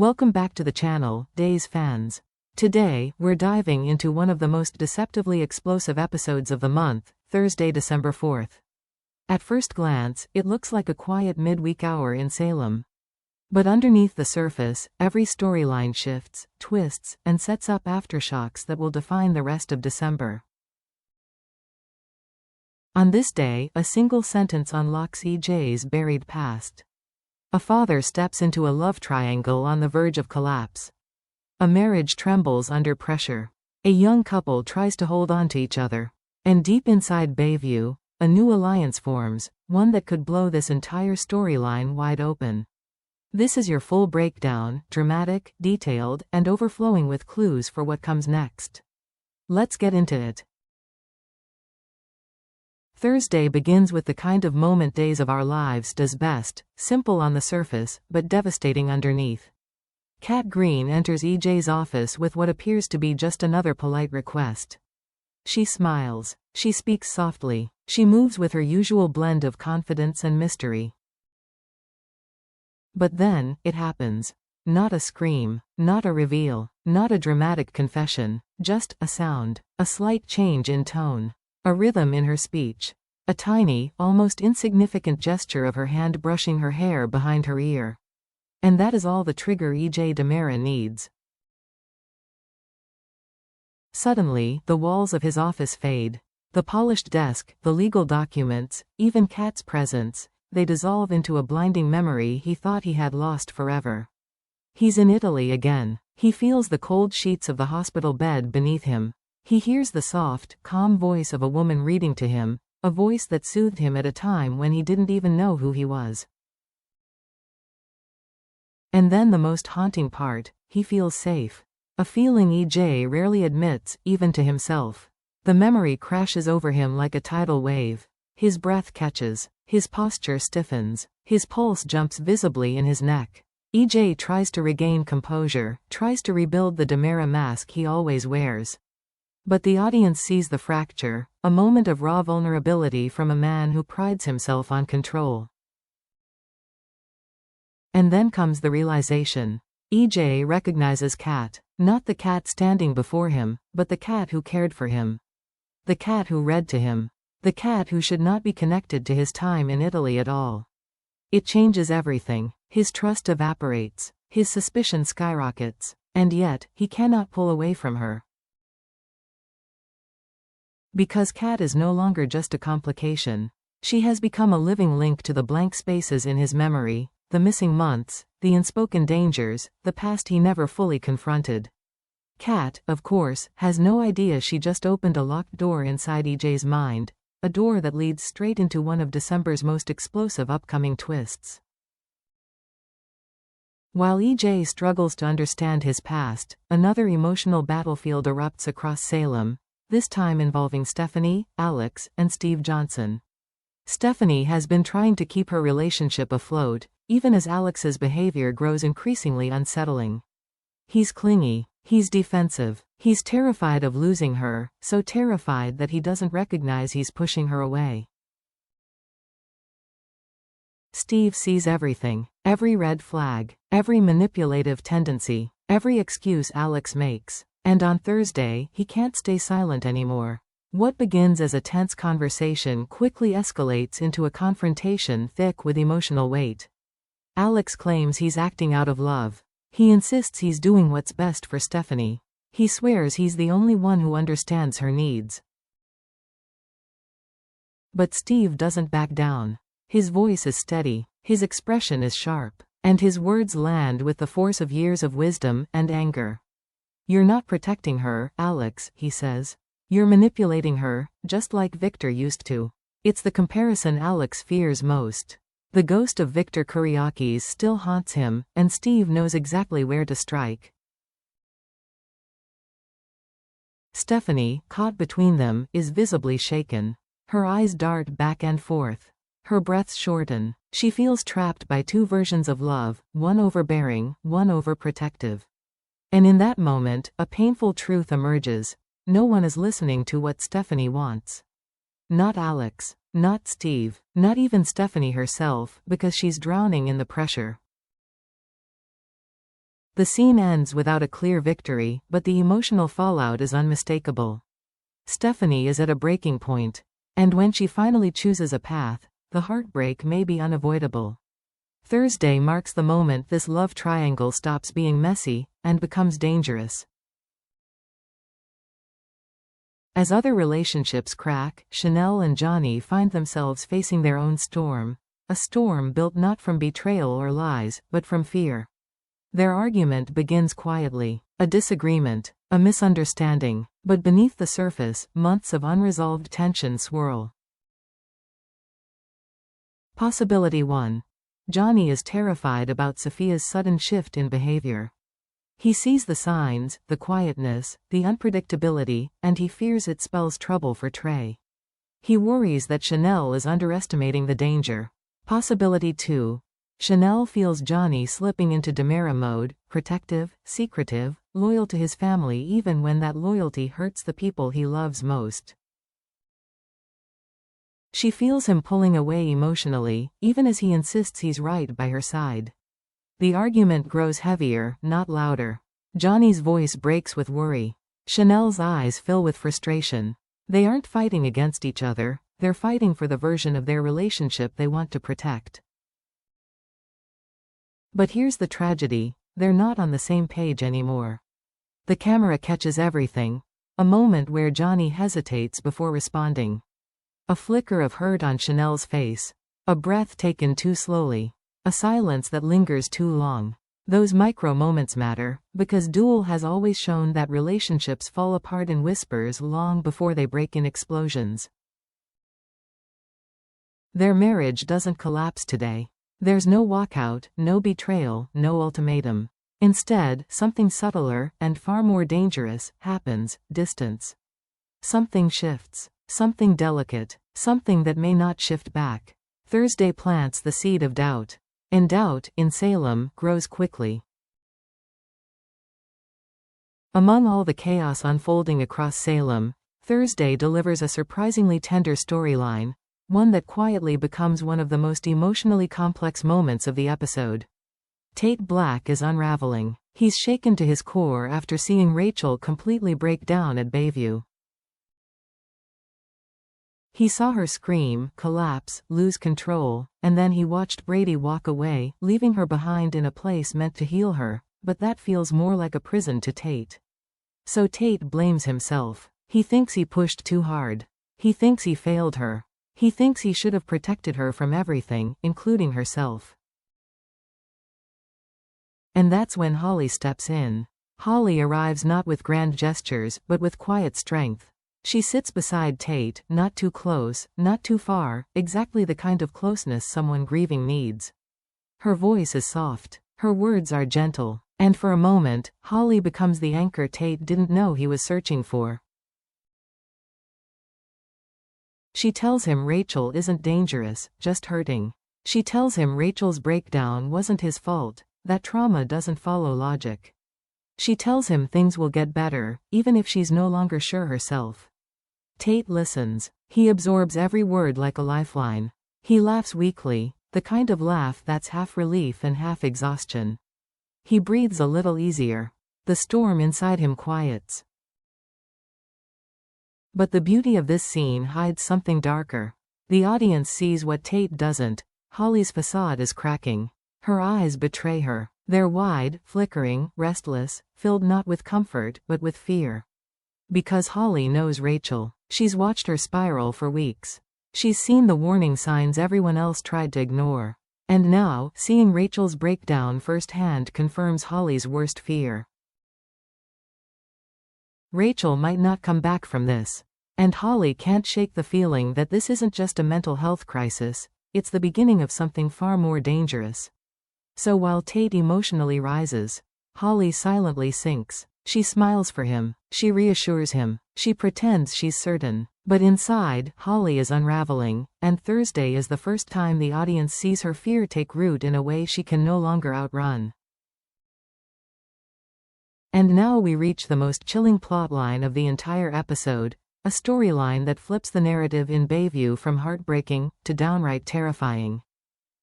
Welcome back to the channel, Days fans. Today, we're diving into one of the most deceptively explosive episodes of the month, Thursday, December 4th. At first glance, it looks like a quiet midweek hour in Salem. But underneath the surface, every storyline shifts, twists, and sets up aftershocks that will define the rest of December. On this day, a single sentence unlocks EJ's buried past. A father steps into a love triangle on the verge of collapse. A marriage trembles under pressure. A young couple tries to hold on to each other. And deep inside Bayview, a new alliance forms, one that could blow this entire storyline wide open. This is your full breakdown, dramatic, detailed, and overflowing with clues for what comes next. Let's get into it. Thursday begins with the kind of moment Days of Our Lives does best, simple on the surface, but devastating underneath. Kat Green enters EJ's office with what appears to be just another polite request. She smiles. She speaks softly. She moves with her usual blend of confidence and mystery. But then, it happens. Not a scream, not a reveal, not a dramatic confession, just a sound, a slight change in tone. A rhythm in her speech. A tiny, almost insignificant gesture of her hand brushing her hair behind her ear. And that is all the trigger EJ DiMera needs. Suddenly, the walls of his office fade. The polished desk, the legal documents, even Kat's presence, they dissolve into a blinding memory he thought he had lost forever. He's in Italy again. He feels the cold sheets of the hospital bed beneath him. He hears the soft, calm voice of a woman reading to him, a voice that soothed him at a time when he didn't even know who he was. And then the most haunting part, he feels safe. A feeling EJ rarely admits, even to himself. The memory crashes over him like a tidal wave. His breath catches. His posture stiffens. His pulse jumps visibly in his neck. EJ tries to regain composure, tries to rebuild the DiMera mask he always wears. But the audience sees the fracture, a moment of raw vulnerability from a man who prides himself on control. And then comes the realization. EJ recognizes Kat, not the Kat standing before him, but the Kat who cared for him. The Kat who read to him. The Kat who should not be connected to his time in Italy at all. It changes everything. His trust evaporates. His suspicion skyrockets. And yet, he cannot pull away from her. Because Kat is no longer just a complication. She has become a living link to the blank spaces in his memory, the missing months, the unspoken dangers, the past he never fully confronted. Kat, of course, has no idea she just opened a locked door inside EJ's mind, a door that leads straight into one of December's most explosive upcoming twists. While EJ struggles to understand his past, another emotional battlefield erupts across Salem, this time involving Stephanie, Alex, and Steve Johnson. Stephanie has been trying to keep her relationship afloat, even as Alex's behavior grows increasingly unsettling. He's clingy. He's defensive. He's terrified of losing her, so terrified that he doesn't recognize he's pushing her away. Steve sees everything, every red flag, every manipulative tendency, every excuse Alex makes. And on Thursday, he can't stay silent anymore. What begins as a tense conversation quickly escalates into a confrontation thick with emotional weight. Alex claims he's acting out of love. He insists he's doing what's best for Stephanie. He swears he's the only one who understands her needs. But Steve doesn't back down. His voice is steady, his expression is sharp, and his words land with the force of years of wisdom and anger. "You're not protecting her, Alex," he says. "You're manipulating her, just like Victor used to." It's the comparison Alex fears most. The ghost of Victor Kiriakis still haunts him, and Steve knows exactly where to strike. Stephanie, caught between them, is visibly shaken. Her eyes dart back and forth. Her breaths shorten. She feels trapped by two versions of love, one overbearing, one overprotective. And in that moment, a painful truth emerges. No one is listening to what Stephanie wants. Not Alex. Not Steve. Not even Stephanie herself, because she's drowning in the pressure. The scene ends without a clear victory, but the emotional fallout is unmistakable. Stephanie is at a breaking point. And when she finally chooses a path, the heartbreak may be unavoidable. Thursday marks the moment this love triangle stops being messy and becomes dangerous. As other relationships crack, Chanel and Johnny find themselves facing their own storm. A storm built not from betrayal or lies, but from fear. Their argument begins quietly. A disagreement, a misunderstanding, but beneath the surface, months of unresolved tension swirl. Possibility 1. Johnny is terrified about Sophia's sudden shift in behavior. He sees the signs, the quietness, the unpredictability, and he fears it spells trouble for Trey. He worries that Chanel is underestimating the danger. Possibility 2. Chanel feels Johnny slipping into Demera mode, protective, secretive, loyal to his family even when that loyalty hurts the people he loves most. She feels him pulling away emotionally, even as he insists he's right by her side. The argument grows heavier, not louder. Johnny's voice breaks with worry. Chanel's eyes fill with frustration. They aren't fighting against each other, they're fighting for the version of their relationship they want to protect. But here's the tragedy, they're not on the same page anymore. The camera catches everything. A moment where Johnny hesitates before responding. A flicker of hurt on Chanel's face. A breath taken too slowly. A silence that lingers too long. Those micro moments matter, because DOOL has always shown that relationships fall apart in whispers long before they break in explosions. Their marriage doesn't collapse today. There's no walkout, no betrayal, no ultimatum. Instead, something subtler, and far more dangerous, happens: distance. Something shifts. Something delicate. Something that may not shift back. Thursday plants the seed of doubt. And doubt, in Salem, grows quickly. Among all the chaos unfolding across Salem, Thursday delivers a surprisingly tender storyline, one that quietly becomes one of the most emotionally complex moments of the episode. Tate Black is unraveling. He's shaken to his core after seeing Rachel completely break down at Bayview. He saw her scream, collapse, lose control, and then he watched Brady walk away, leaving her behind in a place meant to heal her, but that feels more like a prison to Tate. So Tate blames himself. He thinks he pushed too hard. He thinks he failed her. He thinks he should have protected her from everything, including herself. And that's when Holly steps in. Holly arrives not with grand gestures, but with quiet strength. She sits beside Tate, not too close, not too far, exactly the kind of closeness someone grieving needs. Her voice is soft. Her words are gentle. And for a moment, Holly becomes the anchor Tate didn't know he was searching for. She tells him Rachel isn't dangerous, just hurting. She tells him Rachel's breakdown wasn't his fault, that trauma doesn't follow logic. She tells him things will get better, even if she's no longer sure herself. Tate listens. He absorbs every word like a lifeline. He laughs weakly, the kind of laugh that's half relief and half exhaustion. He breathes a little easier. The storm inside him quiets. But the beauty of this scene hides something darker. The audience sees what Tate doesn't. Holly's facade is cracking. Her eyes betray her. They're wide, flickering, restless, filled not with comfort, but with fear. Because Holly knows Rachel. She's watched her spiral for weeks. She's seen the warning signs everyone else tried to ignore. And now, seeing Rachel's breakdown firsthand confirms Holly's worst fear. Rachel might not come back from this. And Holly can't shake the feeling that this isn't just a mental health crisis, it's the beginning of something far more dangerous. So while Tate emotionally rises, Holly silently sinks. She smiles for him. She reassures him. She pretends she's certain. But inside, Holly is unraveling, and Thursday is the first time the audience sees her fear take root in a way she can no longer outrun. And now we reach the most chilling plotline of the entire episode, a storyline that flips the narrative in Bayview from heartbreaking to downright terrifying.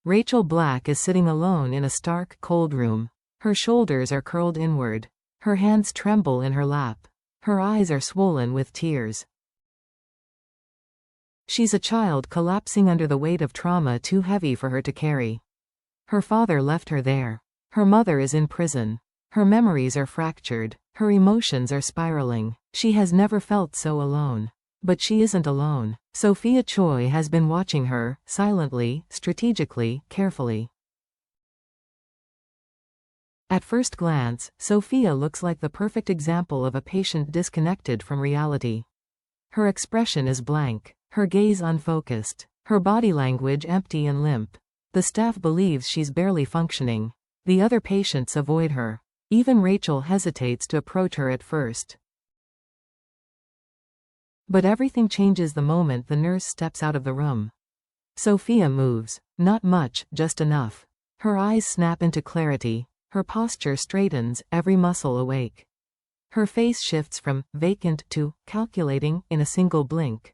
Rachel Black is sitting alone in a stark, cold room. Her shoulders are curled inward. Her hands tremble in her lap. Her eyes are swollen with tears. She's a child collapsing under the weight of trauma too heavy for her to carry. Her father left her there. Her mother is in prison. Her memories are fractured. Her emotions are spiraling. She has never felt so alone. But she isn't alone. Sophia Choi has been watching her, silently, strategically, carefully. At first glance, Sophia looks like the perfect example of a patient disconnected from reality. Her expression is blank. Her gaze unfocused. Her body language empty and limp. The staff believes she's barely functioning. The other patients avoid her. Even Rachel hesitates to approach her at first. But everything changes the moment the nurse steps out of the room. Sophia moves. Not much, just enough. Her eyes snap into clarity. Her posture straightens, every muscle awake. Her face shifts from vacant to calculating in a single blink.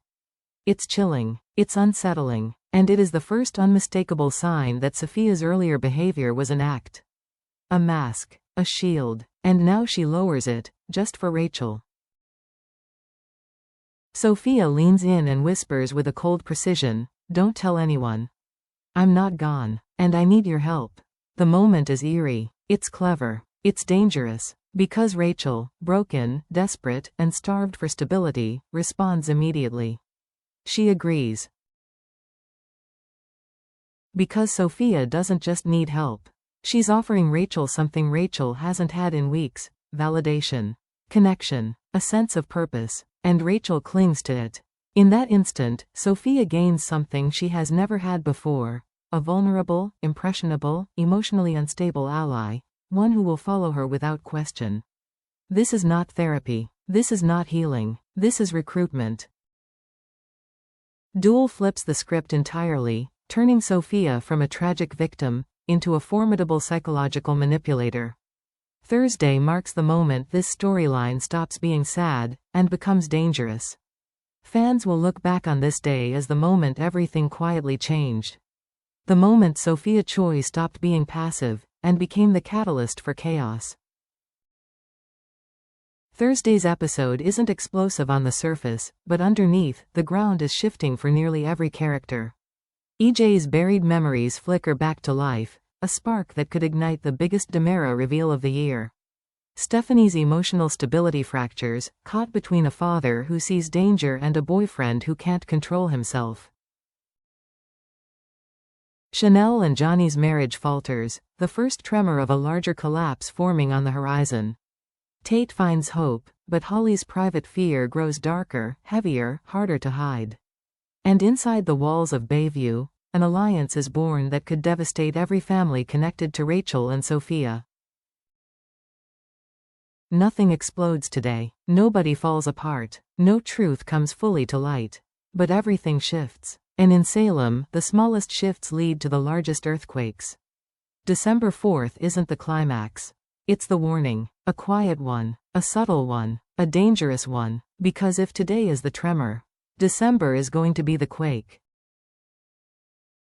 It's chilling. It's unsettling. And it is the first unmistakable sign that Sophia's earlier behavior was an act. A mask. A shield. And now she lowers it, just for Rachel. Sophia leans in and whispers with a cold precision, "Don't tell anyone. I'm not gone. And I need your help." The moment is eerie. It's clever. It's dangerous. Because Rachel, broken, desperate, and starved for stability, responds immediately. She agrees. Because Sophia doesn't just need help. She's offering Rachel something Rachel hasn't had in weeks: validation, connection, a sense of purpose. And Rachel clings to it. In that instant, Sophia gains something she has never had before: a vulnerable, impressionable, emotionally unstable ally, one who will follow her without question. This is not therapy. This is not healing. This is recruitment. DOOL flips the script entirely, turning Sophia from a tragic victim into a formidable psychological manipulator. Thursday marks the moment this storyline stops being sad and becomes dangerous. Fans will look back on this day as the moment everything quietly changed. The moment Sophia Choi stopped being passive and became the catalyst for chaos. Thursday's episode isn't explosive on the surface, but underneath, the ground is shifting for nearly every character. EJ's buried memories flicker back to life, a spark that could ignite the biggest DiMera reveal of the year. Stephanie's emotional stability fractures, caught between a father who sees danger and a boyfriend who can't control himself. Chanel and Johnny's marriage falters, the first tremor of a larger collapse forming on the horizon. Tate finds hope, but Holly's private fear grows darker, heavier, harder to hide. And inside the walls of Bayview, an alliance is born that could devastate every family connected to Rachel and Sophia. Nothing explodes today. Nobody falls apart. No truth comes fully to light. But everything shifts. And in Salem, the smallest shifts lead to the largest earthquakes. December 4th isn't the climax. It's the warning. A quiet one. A subtle one. A dangerous one. Because if today is the tremor, December is going to be the quake.